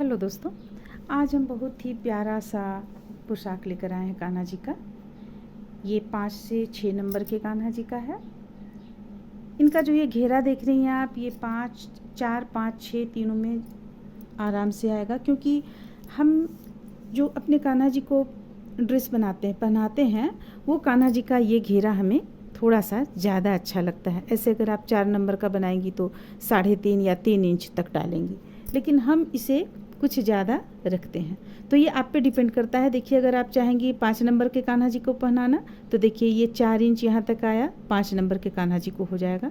Hello दोस्तों, आज हम बहुत ही प्यारा सा पोशाक लेकर आए हैं कान्हा जी का। ये 5 से 6 नंबर के कान्हा जी का है। इनका जो ये घेरा देख रही हैं आप, ये 5, 4, 5, 6 तीनों में आराम से आएगा, क्योंकि हम जो अपने कान्हा जी को ड्रेस पहनाते हैं वो कान्हा जी का ये घेरा हमें थोड़ा सा ज़्यादा अच्छा लगता है। ऐसे अगर आप 4 नंबर का बनाएंगी तो 3.5 या 3 इंच तक डालेंगी, लेकिन हम इसे कुछ ज़्यादा रखते हैं। तो ये आप पे डिपेंड करता है। देखिए, अगर आप चाहेंगी 5 नंबर के कान्हा जी को पहनाना तो देखिए ये 4 इंच यहाँ तक आया, 5 नंबर के कान्हा जी को हो जाएगा।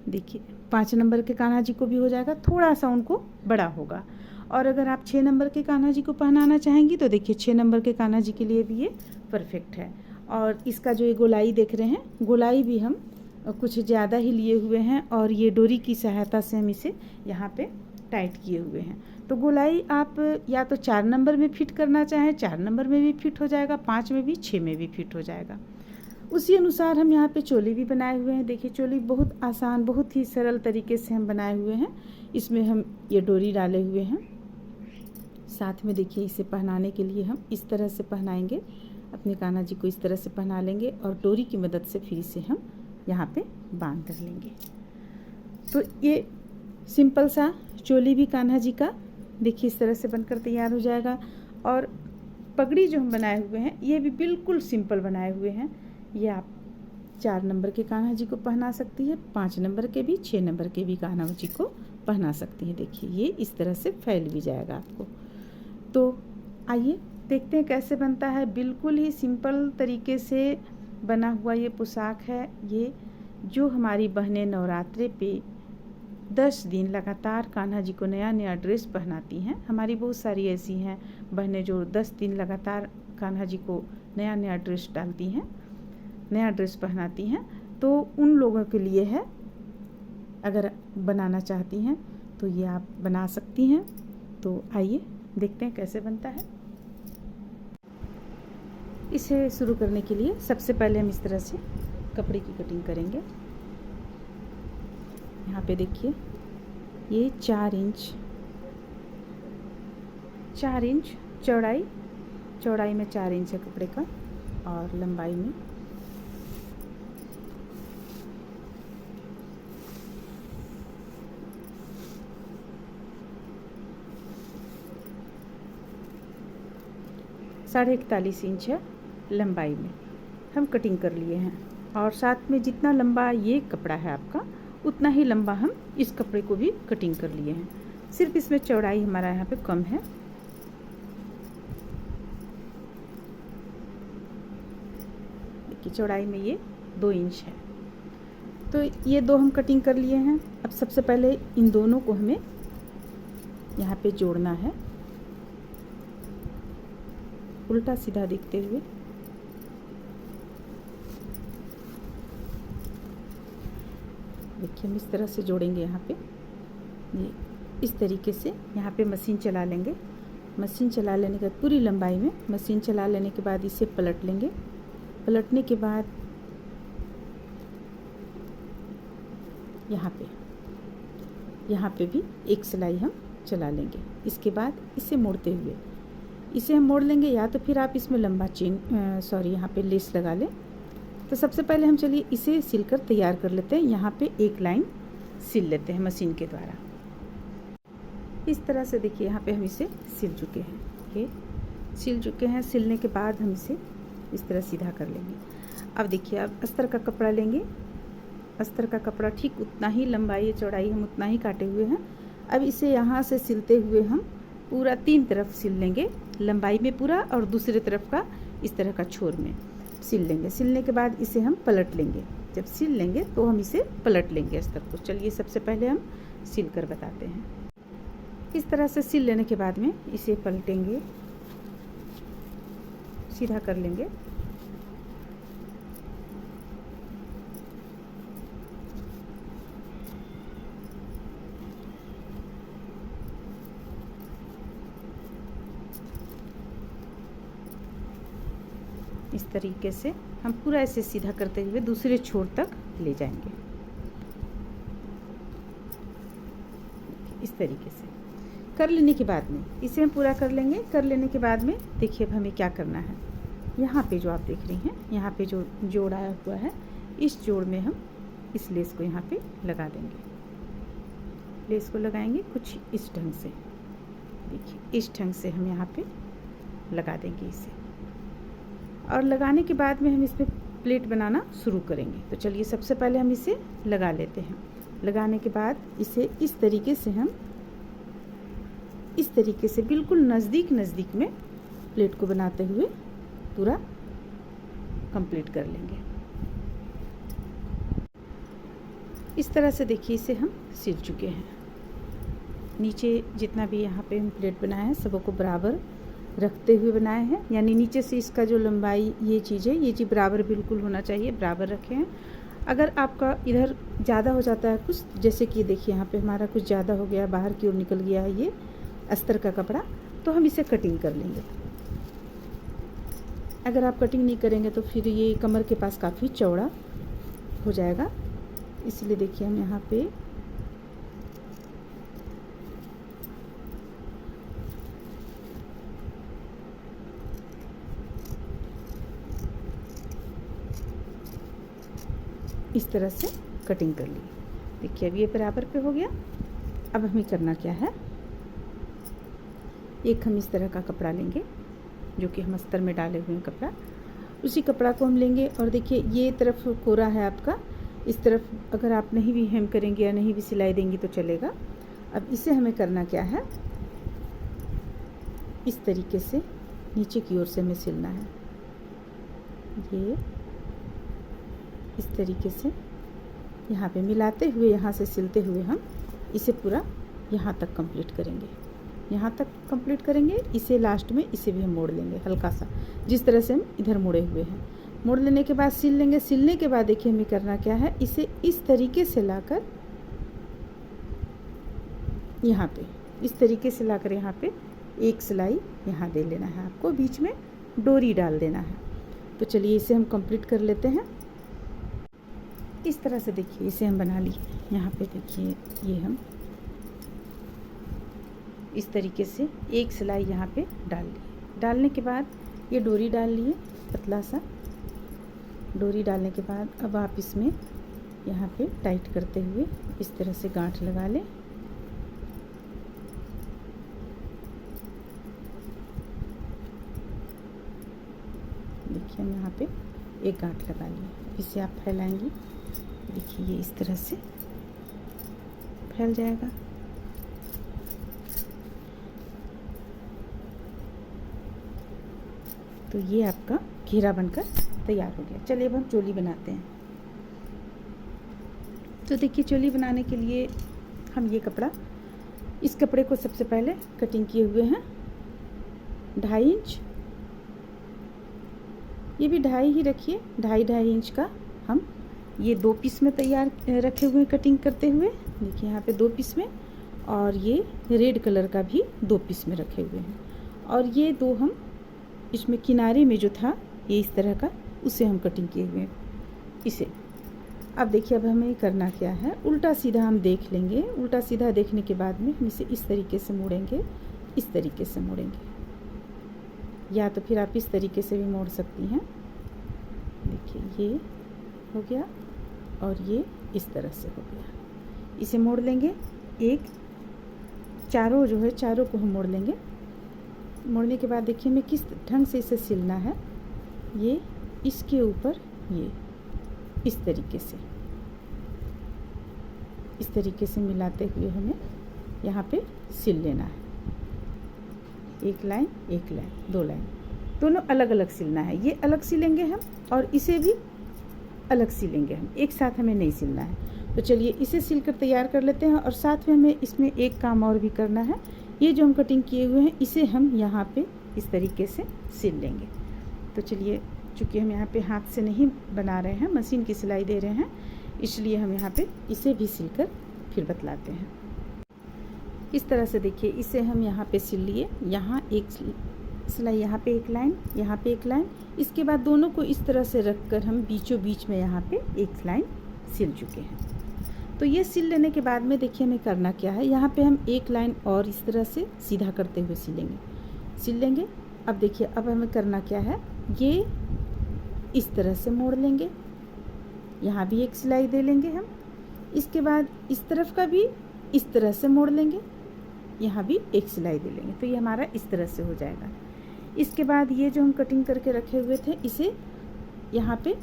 देखिए 5 नंबर के कान्हा जी को भी हो जाएगा, थोड़ा सा उनको बड़ा होगा। और अगर आप 6 नंबर के कान्हा जी को पहनाना चाहेंगी तो देखिए 6 नंबर के कान्हा जी के लिए भी ये परफेक्ट है। और इसका जो ये गोलाई देख रहे हैं, गोलाई भी हम कुछ ज़्यादा ही लिए हुए हैं और ये डोरी की सहायता से हम इसे यहाँ पे टाइट किए हुए हैं। तो गोलाई आप या तो 4 नंबर में फिट करना चाहें, 4 नंबर में भी फिट हो जाएगा, 5 में भी, 6 में भी फिट हो जाएगा। उसी अनुसार हम यहाँ पे चोली भी बनाए हुए हैं। देखिए चोली बहुत आसान, बहुत ही सरल तरीके से हम बनाए हुए हैं। इसमें हम ये डोरी डाले हुए हैं। साथ में देखिए इसे पहनाने के लिए हम इस तरह से पहनाएंगे, अपने कान्हा जी को इस तरह से पहना लेंगे और डोरी की मदद से फिर इसे हम यहाँ पे बांध कर लेंगे। तो ये सिंपल सा चोली भी कान्हा जी का देखिए इस तरह से बनकर तैयार हो जाएगा। और पगड़ी जो हम बनाए हुए हैं ये भी बिल्कुल सिंपल बनाए हुए हैं। ये आप 4 नंबर के कान्हा जी को पहना सकती है, 5 नंबर के भी, 6 नंबर के भी कान्हा जी को पहना सकती है। देखिए ये इस तरह से फैल भी जाएगा आपको। तो आइए देखते हैं कैसे बनता है। बिल्कुल ही सिंपल तरीके से बना हुआ ये पोशाक है। ये जो हमारी बहनें नवरात्रे पे 10 दिन लगातार कान्हा जी को नया नया ड्रेस पहनाती हैं। हमारी बहुत सारी ऐसी हैं बहनें जो 10 दिन लगातार कान्हा जी को नया नया ड्रेस डालती हैं, नया ड्रेस पहनाती हैं। तो उन लोगों के लिए है, अगर बनाना चाहती हैं तो ये आप बना सकती हैं। तो आइए देखते हैं कैसे बनता है। इसे शुरू करने के लिए सबसे पहले हम इस तरह से कपड़े की कटिंग करेंगे। यहाँ पे देखिए ये 4 इंच चौड़ाई में 4 इंच है कपड़े का, और लंबाई में 41.5 इंच है लंबाई में हम कटिंग कर लिए हैं। और साथ में जितना लंबा ये कपड़ा है आपका, उतना ही लंबा हम इस कपड़े को भी कटिंग कर लिए हैं। सिर्फ इसमें चौड़ाई हमारा यहाँ पे कम है। देखिए चौड़ाई में ये 2 इंच है। तो ये 2 हम कटिंग कर लिए हैं। अब सबसे पहले इन दोनों को हमें यहाँ पे जोड़ना है, उल्टा सीधा देखते हुए। देखिए हम इस तरह से जोड़ेंगे। यहाँ पे ये इस तरीके से यहाँ पे मशीन चला लेंगे। मशीन चला लेने के बाद पूरी लंबाई में मशीन चला लेने के बाद इसे पलट लेंगे। पलटने के बाद यहाँ पे भी एक सिलाई हम चला लेंगे। इसके बाद इसे मोड़ते हुए इसे हम मोड़ लेंगे, या तो फिर आप इसमें लंबा यहाँ पे लेस लगा लें। तो सबसे पहले हम चलिए इसे सिलकर तैयार कर लेते हैं। यहाँ पे एक लाइन सिल लेते हैं मशीन के द्वारा। इस तरह से देखिए यहाँ पे हम इसे सिल चुके हैं। ये सिल चुके हैं। सिलने के बाद हम इसे इस तरह सीधा कर लेंगे। अब देखिए, अब अस्तर का कपड़ा लेंगे। अस्तर का कपड़ा ठीक उतना ही लंबाई चौड़ाई हम उतना ही काटे हुए हैं। अब इसे यहाँ से सिलते हुए हम पूरा 3 तरफ सिल लेंगे, लंबाई में पूरा, और दूसरे तरफ का इस तरह का छोर में सिल लेंगे। सिलने के बाद इसे हम पलट लेंगे। जब सिल लेंगे तो हम इसे पलट लेंगे अस्तर को। चलिए सबसे पहले हम सिल कर बताते हैं। इस तरह से सिल लेने के बाद में इसे पलटेंगे, सीधा कर लेंगे। इस तरीके से हम पूरा ऐसे सीधा करते हुए दूसरे छोर तक ले जाएंगे, इस तरीके से। कर लेने के बाद में इसे हम पूरा कर लेंगे। कर लेने के बाद में देखिए अब हमें क्या करना है। यहाँ पे जो आप देख रही हैं, यहाँ पे जो जोड़ आया हुआ है, इस जोड़ में हम इस लेस को यहाँ पे लगा देंगे। लेस को लगाएंगे कुछ इस ढंग से, देखिए इस ढंग से हम यहाँ पे लगा देंगे इसे। और लगाने के बाद में हम इस पर प्लेट बनाना शुरू करेंगे। तो चलिए सबसे पहले हम इसे लगा लेते हैं। लगाने के बाद इसे इस तरीके से हम इस तरीके से बिल्कुल नज़दीक नज़दीक में प्लेट को बनाते हुए पूरा कंप्लीट कर लेंगे। इस तरह से देखिए इसे हम सिल चुके हैं। नीचे जितना भी यहाँ पे हम प्लेट बनाए हैं सबको बराबर रखते हुए बनाए हैं, यानी नीचे से इसका जो लंबाई ये चीज़ है, ये चीज़ बराबर बिल्कुल होना चाहिए, बराबर रखे हैं। अगर आपका इधर ज़्यादा हो जाता है कुछ, जैसे कि देखिए यहाँ पे हमारा कुछ ज़्यादा हो गया, बाहर की ओर निकल गया है ये अस्तर का कपड़ा, तो हम इसे कटिंग कर लेंगे। अगर आप कटिंग नहीं करेंगे तो फिर ये कमर के पास काफ़ी चौड़ा हो जाएगा। इसलिए देखिए हम यहाँ पे इस तरह से कटिंग कर ली। देखिए अब ये बराबर पे हो गया। अब हमें करना क्या है, एक हम इस तरह का कपड़ा लेंगे जो कि हम अस्तर में डाले हुए हैं कपड़ा, उसी कपड़ा को हम लेंगे और देखिए ये तरफ कोरा है आपका, इस तरफ अगर आप नहीं भी हेम करेंगे या नहीं भी सिलाई देंगी तो चलेगा। अब इसे हमें करना क्या है, इस तरीके से नीचे की ओर से हमें सिलना है। ये इस तरीके से यहाँ पे मिलाते हुए, यहाँ से सिलते हुए हम इसे पूरा यहाँ तक कंप्लीट करेंगे। यहाँ तक कंप्लीट करेंगे, इसे लास्ट में इसे भी हम मोड़ लेंगे हल्का सा, जिस तरह से हम इधर मोड़े हुए हैं। मोड़ लेने के बाद सिल लेंगे। सिलने के बाद देखिए हमें करना क्या है, इसे इस तरीके से लाकर यहाँ पे, इस तरीके से लाकर यहाँ पे एक सिलाई यहाँ दे लेना है आपको, बीच में डोरी डाल देना है। तो चलिए इसे हम कंप्लीट कर लेते हैं। इस तरह से देखिए इसे हम बना लिए। यहाँ पे देखिए ये हम इस तरीके से एक सिलाई यहाँ पे डाल ली। डालने के बाद ये डोरी डाल लिए, पतला सा डोरी डालने के बाद अब आप इसमें यहाँ पे टाइट करते हुए इस तरह से गांठ लगा लें। देखिए हम यहाँ पे एक गांठ लगा लिए। इसे आप फैलाएंगी, देखिए ये इस तरह से फैल जाएगा। तो ये आपका घेरा बनकर तैयार हो गया। चलिए अब हम चोली बनाते हैं। तो देखिए चोली बनाने के लिए हम ये कपड़ा, इस कपड़े को सबसे पहले कटिंग किए हुए हैं 2.5 इंच। ये भी 2.5 ही रखिए, 2.5 इंच का हम ये 2 पीस में तैयार रखे हुए कटिंग करते हुए। देखिए यहाँ पे 2 पीस में, और ये रेड कलर का भी 2 पीस में रखे हुए हैं। और ये 2 हम इसमें किनारे में जो था ये इस तरह का, उसे हम कटिंग किए हुए हैं इसे। अब देखिए अब हमें करना क्या है, उल्टा सीधा हम देख लेंगे। उल्टा सीधा देखने के बाद में हम इसे इस तरीके से मोड़ेंगे, इस तरीके से मोड़ेंगे, या तो फिर आप इस तरीके से भी मोड़ सकती हैं। देखिए ये हो गया और ये इस तरह से हो गया। इसे मोड़ लेंगे, एक चारों जो है चारों को हम मोड़ लेंगे। मोड़ने के बाद देखिए हमें किस ढंग से इसे सिलना है, ये इसके ऊपर ये इस तरीके से मिलाते हुए हमें यहाँ पे सिल लेना है। एक लाइन, 2 लाइन, दोनों अलग अलग सिलना है। ये अलग सिलेंगे हम और इसे भी अलग सिलेंगे हम, एक साथ हमें नहीं सिलना है। तो चलिए इसे सिलकर तैयार कर लेते हैं। और साथ में हमें इसमें एक काम और भी करना है, ये जो हम कटिंग किए हुए हैं इसे हम यहाँ पे इस तरीके से सिल लेंगे। तो चलिए, चूँकि हम यहाँ पे हाथ से नहीं बना रहे हैं, मशीन की सिलाई दे रहे हैं, इसलिए हम यहाँ पे इसे भी सिलकर फिर बतलाते हैं। इस तरह से देखिए इसे हम यहाँ पे सिल लिए। यहाँ एक सिलाई, यहाँ पे एक लाइन, यहाँ पे एक लाइन। इसके बाद दोनों को इस तरह से रखकर हम बीचों बीच में यहाँ पे एक लाइन सिल चुके हैं। तो ये सिल लेने के बाद में देखिए हमें करना क्या है, यहाँ पे हम एक लाइन और इस तरह से सीधा करते हुए सिल लेंगे। अब देखिए अब हमें करना क्या है, ये इस तरह से मोड़ लेंगे, यहाँ भी एक सिलाई दे लेंगे हम। इसके बाद इस तरफ का भी इस तरह से मोड़ लेंगे, यहाँ भी एक सिलाई दे लेंगे, तो ये हमारा इस तरह से हो जाएगा। इसके बाद ये जो हम कटिंग करके रखे हुए थे, इसे यहाँ पे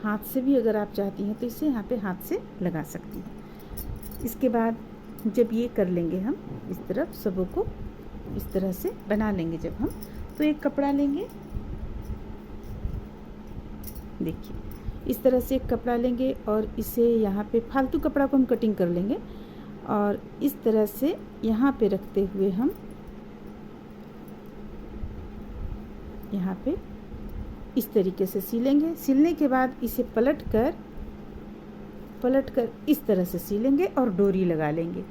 हाथ से भी अगर आप चाहती हैं तो इसे यहाँ पे हाथ से लगा सकती हैं। इसके बाद जब ये कर लेंगे हम इस तरफ सबों को इस तरह से बना लेंगे जब हम, तो एक कपड़ा लेंगे, देखिए इस तरह से एक कपड़ा लेंगे और इसे यहाँ पे फालतू कपड़ा को हम कटिंग कर लेंगे और इस तरह से यहाँ पे रखते हुए हम यहाँ पे इस तरीके से सिलेंगे। सिलने के बाद इसे पलट कर इस तरह से सिलेंगे और डोरी लगा लेंगे,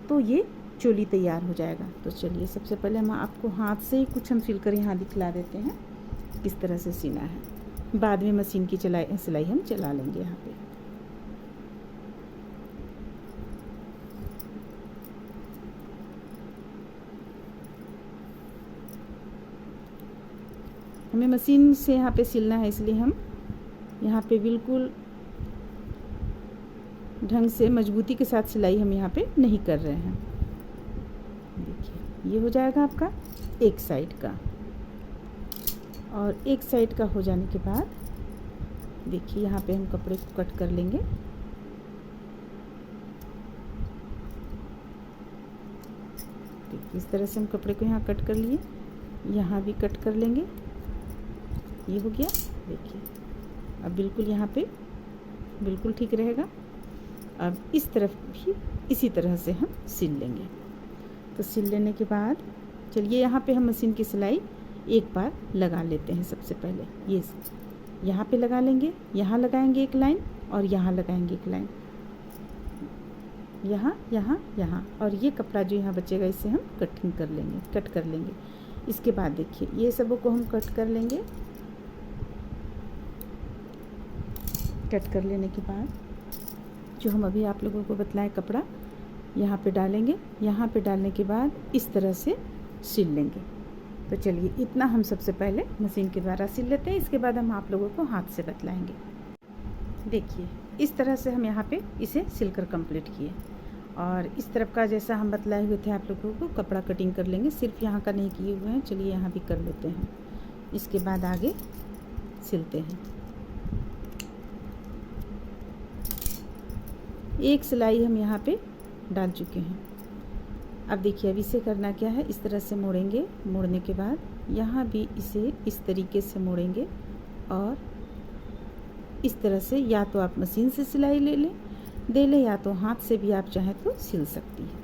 तो ये चोली तैयार हो जाएगा। तो चलिए सबसे पहले हम आपको हाथ से ही कुछ हम सिल कर यहाँ दिखला देते हैं किस तरह से सीना है, बाद में मशीन की सिलाई हम चला लेंगे। यहाँ पे हमें मशीन से यहाँ पे सिलना है, इसलिए हम यहाँ पे बिल्कुल ढंग से मजबूती के साथ सिलाई हम यहाँ पे नहीं कर रहे हैं। देखिए ये हो जाएगा आपका एक साइड का, और एक साइड का हो जाने के बाद देखिए यहाँ पे हम कपड़े को कट कर लेंगे। देखिए इस तरह से हम कपड़े को यहाँ कट कर लिए, यहाँ भी कट कर लेंगे, ये हो गया। देखिए अब बिल्कुल यहाँ पे बिल्कुल ठीक रहेगा। अब इस तरफ भी इसी तरह से हम सिल लेंगे। तो सिल लेने के बाद चलिए यहाँ पे हम मशीन की सिलाई एक बार लगा लेते हैं। सबसे पहले ये यहाँ पे लगा लेंगे, यहाँ लगाएंगे एक लाइन और यहाँ लगाएंगे एक लाइन, यहाँ यहाँ यहाँ, और ये कपड़ा जो यहाँ बचेगा इसे हम कटिंग कर लेंगे, कट कर लेंगे। इसके बाद देखिए ये सबों को हम कट कर लेंगे। कट कर लेने के बाद जो हम अभी आप लोगों को बतलाएं कपड़ा यहाँ पे डालेंगे, यहाँ पे डालने के बाद इस तरह से सिल लेंगे। तो चलिए इतना हम सबसे पहले मशीन के द्वारा सिल लेते हैं, इसके बाद हम आप लोगों को हाथ से बतलाएंगे। देखिए इस तरह से हम यहाँ पे इसे सिलकर कंप्लीट किए, और इस तरफ का जैसा हम बतलाए हुए थे आप लोगों को कपड़ा कटिंग कर लेंगे, सिर्फ यहाँ का नहीं किए हुए हैं। चलिए यहाँ भी कर लेते हैं, इसके बाद आगे सिलते हैं। एक सिलाई हम यहाँ पे डाल चुके हैं। अब देखिए अब इसे करना क्या है, इस तरह से मोड़ेंगे, मोड़ने के बाद यहाँ भी इसे इस तरीके से मोड़ेंगे और इस तरह से या तो आप मशीन से सिलाई दे लें या तो हाथ से भी आप चाहें तो सिल सकती है।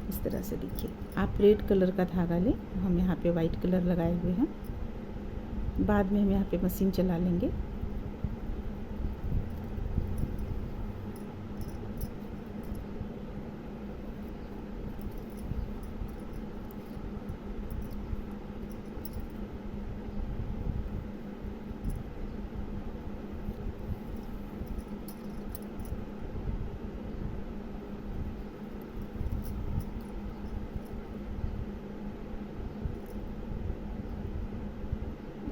इस तरह से देखिए आप रेड कलर का धागा लें, हम यहाँ पे वाइट कलर लगाए हुए हैं, बाद में हम यहाँ पे मशीन चला लेंगे।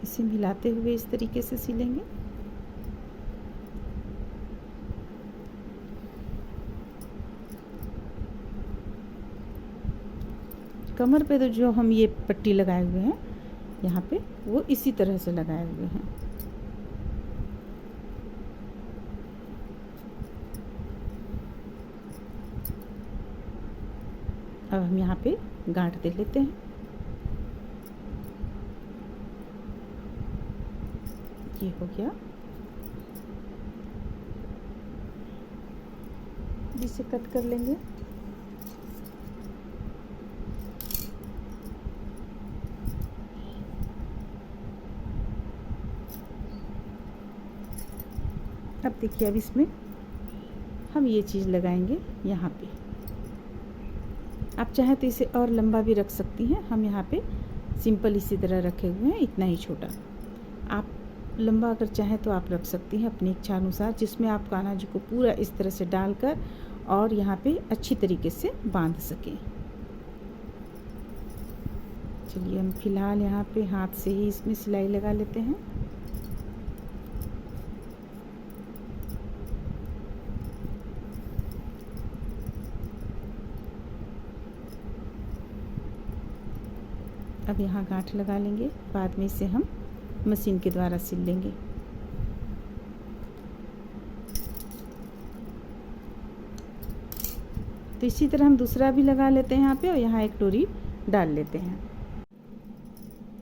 इसे मिलाते हुए इस तरीके से सिलेंगे। कमर पे तो जो हम ये पट्टी लगाए हुए हैं यहाँ पे वो इसी तरह से लगाए हुए हैं। अब हम यहाँ पे गांठ दे लेते हैं। ये हो गया, इसे कट कर लेंगे। अब देखिए अब इसमें हम ये चीज़ लगाएंगे यहाँ पे। आप चाहें तो इसे और लंबा भी रख सकती हैं, हम यहाँ पे सिंपल इसी तरह रखे हुए हैं, इतना ही छोटा। आप लंबा अगर चाहें तो आप रख सकती हैं अपनी इच्छा अनुसार, जिसमें आप कान्हा जी को पूरा इस तरह से डालकर और यहाँ पे अच्छी तरीके से बांध सकें। चलिए हम फिलहाल यहाँ पे हाथ से ही इसमें सिलाई लगा लेते हैं। अब यहाँ गांठ लगा लेंगे, बाद में इसे हम मशीन के द्वारा सिल लेंगे। तो इसी तरह हम दूसरा भी लगा लेते हैं यहाँ पे, और यहाँ एक डोरी डाल लेते हैं।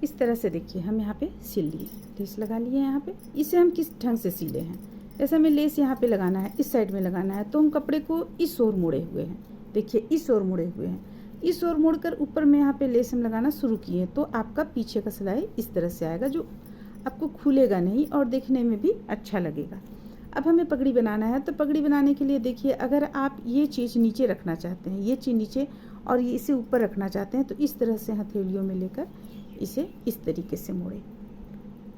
इस तरह से देखिए हम यहाँ पे सिल लिए, लेस लगा लिए यहाँ पे। इसे हम किस ढंग से सिले हैं, जैसे हमें लेस यहाँ पे लगाना है, इस साइड में लगाना है, तो हम कपड़े को इस ओर मोड़े हुए हैं। देखिए इस ओर मुड़े हुए हैं, इस ओर मुड़कर ऊपर में यहाँ पे लेस हम लगाना शुरू किए, तो आपका पीछे का सिलाई इस तरह से आएगा, जो आपको खुलेगा नहीं और देखने में भी अच्छा लगेगा। अब हमें पगड़ी बनाना है, तो पगड़ी बनाने के लिए देखिए, अगर आप ये चीज़ नीचे रखना चाहते हैं, ये चीज़ नीचे और ये इसे ऊपर रखना चाहते हैं, तो इस तरह से हथेलियों में लेकर इसे इस तरीके से मोड़े,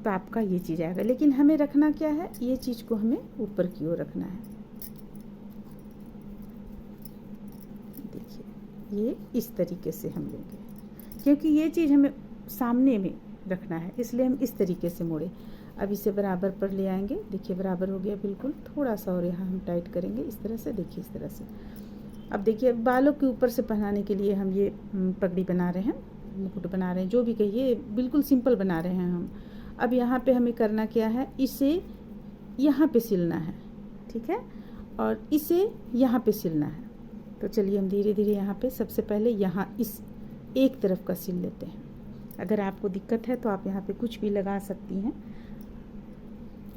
तो आपका ये चीज़ आएगा। लेकिन हमें रखना क्या है, ये चीज़ को हमें ऊपर की ओर रखना है। देखिए ये इस तरीके से हम लेंगे, क्योंकि ये चीज़ हमें सामने में रखना है, इसलिए हम इस तरीके से मोड़े। अब इसे बराबर पर ले आएंगे, देखिए बराबर हो गया बिल्कुल। थोड़ा सा और यहाँ हम टाइट करेंगे इस तरह से, देखिए इस तरह से। अब देखिए बालों के ऊपर से पहनाने के लिए हम ये पगड़ी बना रहे हैं, मुकुट बना रहे हैं, जो भी कहिए, बिल्कुल सिंपल बना रहे हैं हम। अब यहाँ पे हमें करना क्या है, इसे यहाँ पे सिलना है, ठीक है, और इसे यहाँ पे सिलना है। तो चलिए हम धीरे धीरे यहाँ पे सबसे पहले यहाँ इस एक तरफ का सिल लेते हैं। अगर आपको दिक्कत है तो आप यहाँ पे कुछ भी लगा सकती हैं,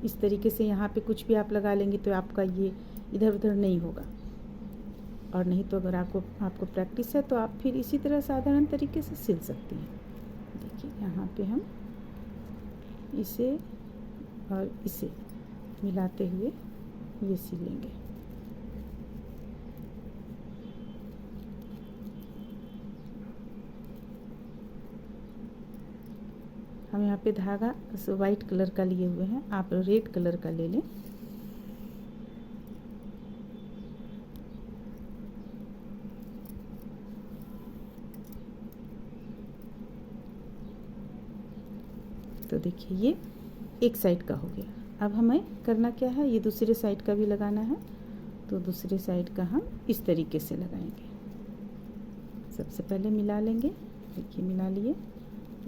इस तरीके से यहाँ पे कुछ भी आप लगा लेंगी तो आपका ये इधर उधर नहीं होगा। और नहीं तो अगर आपको प्रैक्टिस है तो आप फिर इसी तरह साधारण तरीके से सिल सकती हैं। देखिए यहाँ पे हम इसे और इसे मिलाते हुए ये सिलेंगे। हम यहाँ पे धागा वाइट कलर का लिए हुए हैं, आप रेड कलर का ले लें। तो देखिए ये एक साइड का हो गया। अब हमें करना क्या है, ये दूसरे साइड का भी लगाना है, तो दूसरे साइड का हम इस तरीके से लगाएंगे। सबसे पहले मिला लेंगे, देखिए मिला लिए,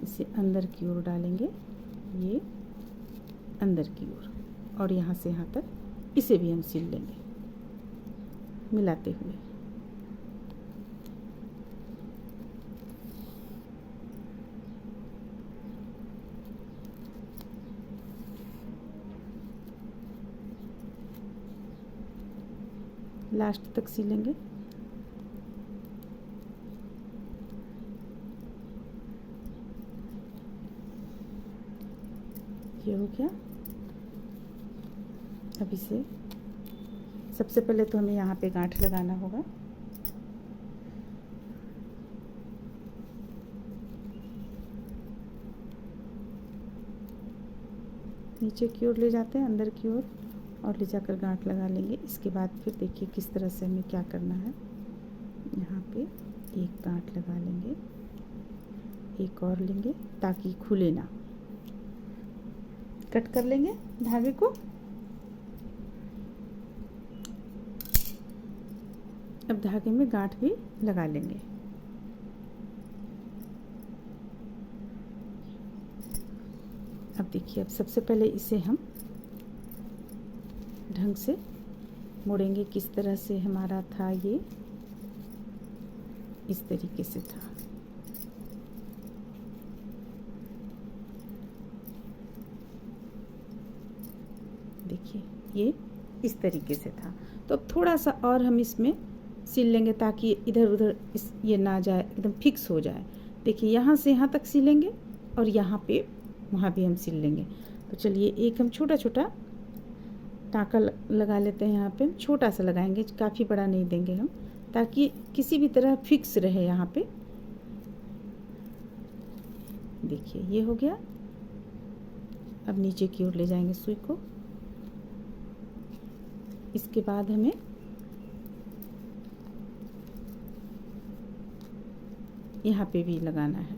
इसे अंदर की ओर डालेंगे, ये अंदर की ओर, और यहाँ से यहाँ तक इसे भी हम सिल लेंगे मिलाते हुए। लास्ट तक सिलेंगे। ये हो गया। अब इसे सबसे पहले तो हमें यहाँ पे गांठ लगाना होगा। नीचे की ओर ले जाते हैं, अंदर की ओर, और ले जाकर गांठ लगा लेंगे। इसके बाद फिर देखिए किस तरह से हमें क्या करना है। यहाँ पे एक गांठ लगा लेंगे, एक और लेंगे ताकि खुले ना। कट कर लेंगे धागे को। अब धागे में गांठ भी लगा लेंगे। अब देखिए, अब सबसे पहले इसे हम ढंग से मोड़ेंगे। किस तरह से हमारा था, ये इस तरीके से था। देखिए ये इस तरीके से था। तो अब थोड़ा सा और हम इसमें सिल लेंगे ताकि इधर उधर ये ना जाए, एकदम फिक्स हो जाए। देखिए यहाँ से यहाँ तक सिलेंगे और यहाँ पे वहाँ भी हम सिल लेंगे। तो चलिए एक हम छोटा छोटा टाँका लगा लेते हैं। यहाँ पे छोटा सा लगाएंगे, काफ़ी बड़ा नहीं देंगे हम, ताकि किसी भी तरह फिक्स रहे यहाँ पे। देखिए ये हो गया। अब नीचे की ओर ले जाएंगे सुई को। इसके बाद हमें यहाँ पे भी लगाना है।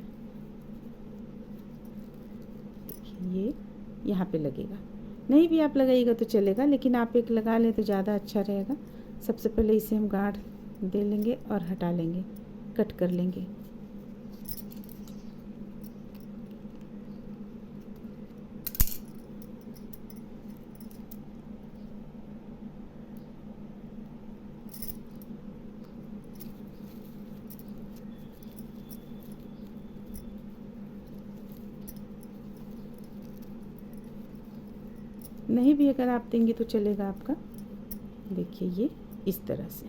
देखिए ये यहाँ पे लगेगा, नहीं भी आप लगाइएगा तो चलेगा, लेकिन आप एक लगा लें तो ज़्यादा अच्छा रहेगा। सबसे पहले इसे हम गांठ दे लेंगे और हटा लेंगे, कट कर लेंगे। नहीं भी अगर आप देंगे तो चलेगा आपका। देखिए ये इस तरह से,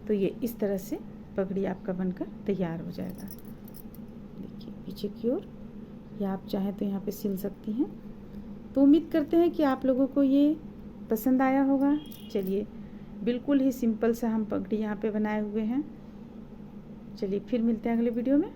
तो ये इस तरह से पगड़ी आपका बनकर तैयार हो जाएगा। देखिए पीछे की ओर, या आप चाहें तो यहाँ पे सिल सकती हैं। तो उम्मीद करते हैं कि आप लोगों को ये पसंद आया होगा। चलिए, बिल्कुल ही सिंपल सा हम पगड़ी यहाँ पे बनाए हुए हैं। चलिए फिर मिलते हैं अगले वीडियो में।